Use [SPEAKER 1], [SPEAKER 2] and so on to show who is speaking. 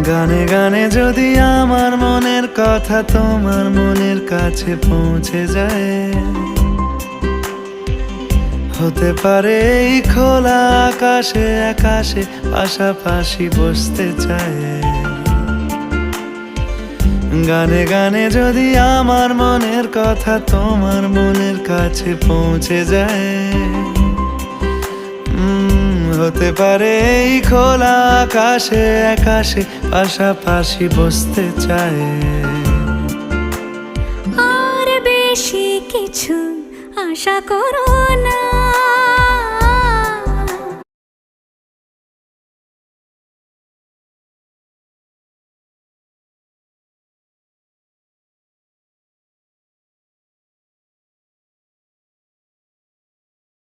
[SPEAKER 1] গানে গানে যদি আমার মনের কথা তোমার মনের কাছে পৌঁছে যায়, হতে পারে এই খোলা আকাশে আকাশে পাশাপাশি বসতে চায়। গানে গানে যদি আমার মনের কথা তোমার মনের কাছে পৌঁছে যায়, হতে পারে এই খোলা আকাশে আকাশে পাশাপাশি বসতে চায়।
[SPEAKER 2] আর বেশি কিছু আশা করো না।